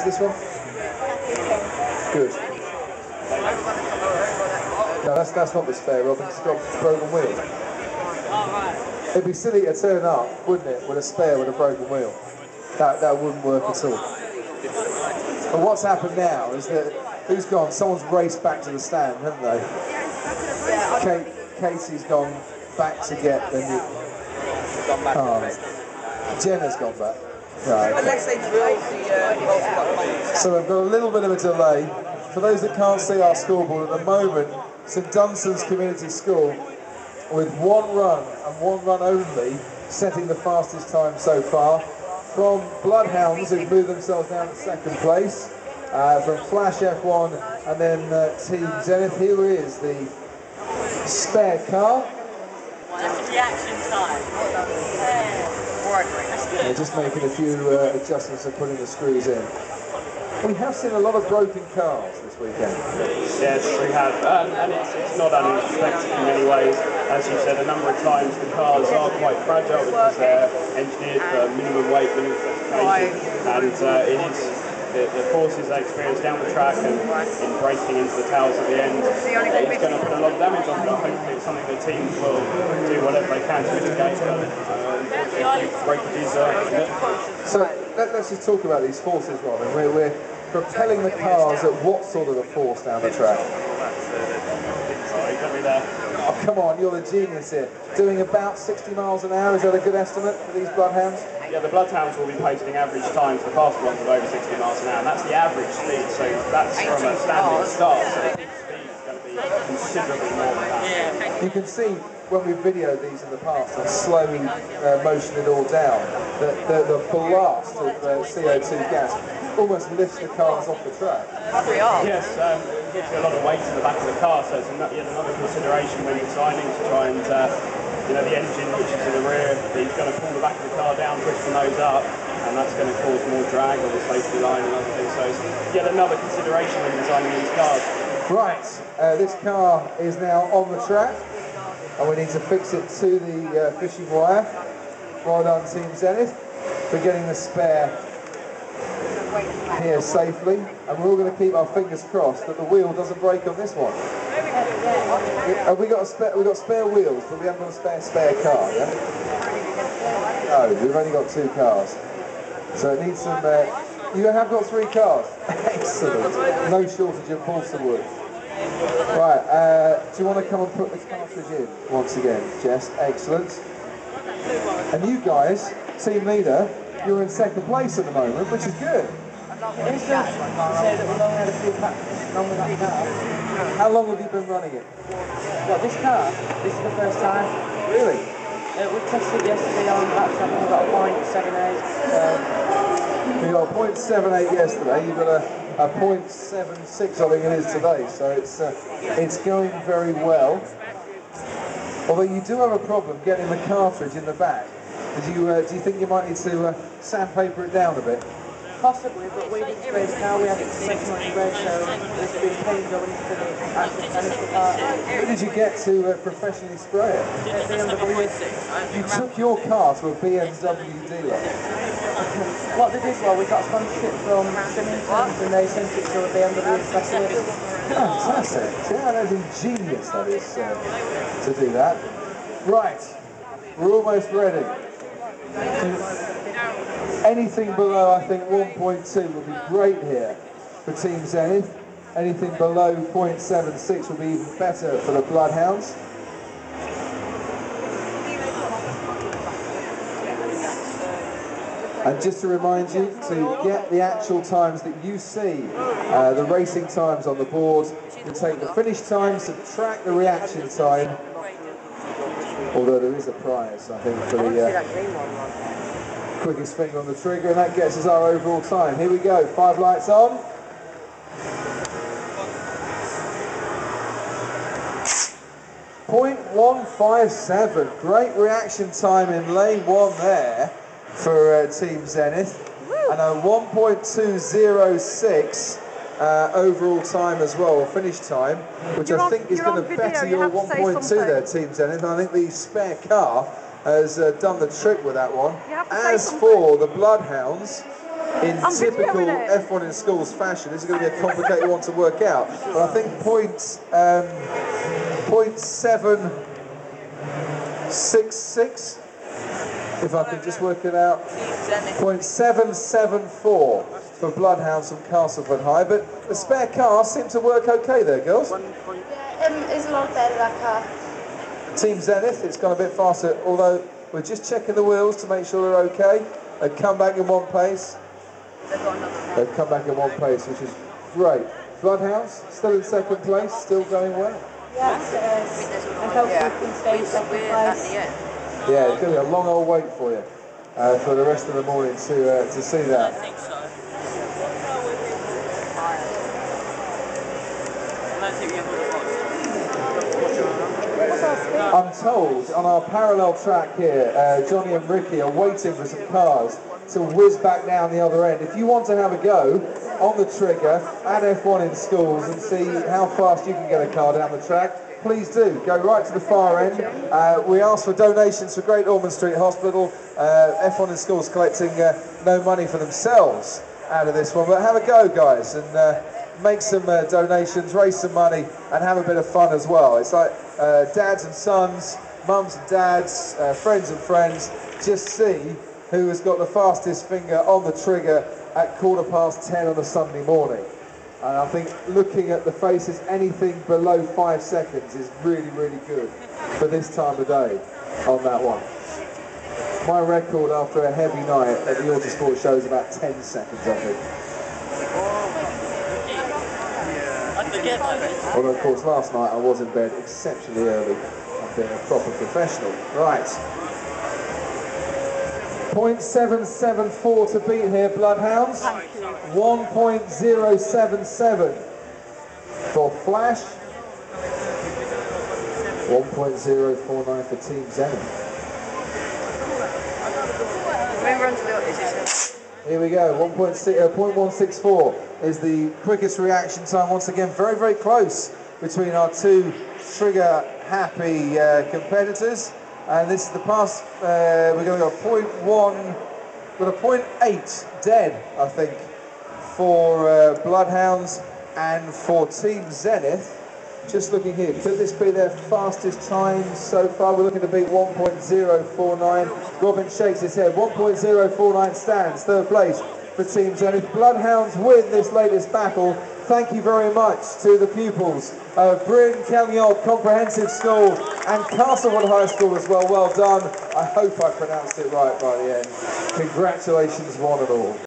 This one? Good. No, that's not the spare Robin, it's got broken wheel. It'd be silly to turn up, wouldn't it, with a spare with a broken wheel. That wouldn't work at all. But what's happened now is that, who's gone? Someone's raced back to the stand, haven't they? Casey's gone back to get the new... Jenna's gone back. Right, okay. So we've got a little bit of a delay. For those that can't see our scoreboard at the moment, St Dunstan's Community School, with one run and one run only, setting the fastest time so far. From Bloodhounds, who've moved themselves down to second place. From Flash F1 and then Team Zenith. Here is the spare car. Just reaction time. Yeah, just making a few adjustments and putting the screws in. We have seen a lot of broken cars this weekend. Yes, we have, and it's not unexpected in many ways. As you said, a number of times the cars are quite fragile because they're engineered for minimum weight, minimum specification, and it is the forces they experience down the track and in breaking into the towers at the end. It's going to put a lot of damage on, but hopefully it's something the teams will do whatever they can to mitigate. So let's just talk about these forces, Robin. We're propelling the cars at what sort of a force down the track? Oh, come on, you're the genius here. Doing about 60 miles an hour, is that a good estimate for these Bloodhounds? Yeah, the Bloodhounds will be posting average times, the fast ones of over 60 miles an hour, and that's the average speed, so that's from a standing start, so the peak speed is going to be considerably more than that. You can see when we've videoed these in the past and slowly motion it all down, that the blast of CO2 gas almost lifts the cars off the track. Yes, it gives you a lot of weight to the back of the car, so it's yet another consideration when designing to try and, the engine which is in the rear, he's going to pull the back of the car down, push the nose up, and that's going to cause more drag on the safety line and other things, so it's yet another consideration when designing these cars. Right, this car is now on the track, and we need to fix it to the fishing wire. Well done, Team Zenith, for getting the spare here safely, and we're all going to keep our fingers crossed that the wheel doesn't break on this one. Have we got spare wheels, but we haven't got a spare car, yeah? No, we've only got 2 cars. So it needs some... you have got 3 cars. Excellent. No shortage of balsa wood. Right, do you want to come and put this cartridge in once again, Jess? Excellent. And you guys, team leader, you're in second place at the moment, which is good. How long have you been running it? What, this car? This is the first time. Really? We tested yesterday on that track and we got a .78. You got a .78 yesterday, you've got a .76 I think it is today, so it's going very well. Although you do have a problem getting the cartridge in the back. Do you think you might need to sandpaper it down a bit? Possibly, but we didn't spray the car, we had it 6 months spray, so it's been pain going into the actual finished part. Who did you get to professionally spray it? BMW. You took your car to a BMW dealer. What they did was we got sponsorship from Simmons and they sent it to a BMW facility. Fantastic. Yeah, that's ingenious, that is, to do that. Right, we're almost ready. Anything below, I think, 1.2 would be great here for Team Zenith. Anything below 0.76 would be even better for the Bloodhounds. And just to remind you, to get the actual times that you see, the racing times on the board, you take the finish time, subtract the reaction time, although there is a prize, I think, for the quickest finger on the trigger, and that gets us our overall time. Here we go, 5 lights on. .157, great reaction time in lane 1 there for Team Zenith, and a 1.206 overall time as well, finish time, which I think is going to better your 1.2 there, Team Zenith. I think the spare car has done the trick with that one. As for the Bloodhounds, In typical F1 in schools fashion, this is going to be a complicated one to work out. But I think .766, if I can just work it out. .774 for Bloodhounds from Castleford High. But the spare car seemed to work okay there, girls. Yeah, it's a lot better, that car. Team Zenith, it's gone a bit faster, although we're just checking the wheels to make sure they're okay. They've come back in one place. They've come back in one place, which is great. Bloodhounds, still in second place, still going well. Yes, and hopefully we can stay in second place. Yeah, it's going to be a long old wait for you for the rest of the morning to see that. I think so. I don't think we have all the I'm told on our parallel track here, Johnny and Ricky are waiting for some cars to whiz back down the other end. If you want to have a go on the trigger at F1 in schools and see how fast you can get a car down the track, please do. Go right to the far end. We ask for donations for Great Ormond Street Hospital. F1 in schools collecting no money for themselves out of this one, but have a go, guys, and make some donations, raise some money, and have a bit of fun as well. It's like dads and sons, mums and dads, friends and friends, just see who has got the fastest finger on the trigger at 10:15 on a Sunday morning. And I think looking at the faces, anything below 5 seconds is really, really good for this time of day on that one. My record after a heavy night at the Autosport show is about 10 seconds, I think. Although, of course, last night I was in bed exceptionally early. I'm being a proper professional. Right. .774 to beat here, Bloodhounds. 1.077 for Flash. 1.049 for Team Zenith. Here we go, 0.164 is the quickest reaction time. Once again, very, very close between our two trigger-happy competitors. And this is the pass, we're going to go 0.1, got a 0.8 dead, I think, for Bloodhounds and for Team Zenith. Just looking here, could this be their fastest time so far? We're looking to beat 1.049. Robin shakes his head. 1.049 stands, third place for Team Zenith. Bloodhounds win this latest battle. Thank you very much to the pupils of Bryn Kellyard Comprehensive School and Castleford High School as well. Well done. I hope I pronounced it right by the end. Congratulations, one and all.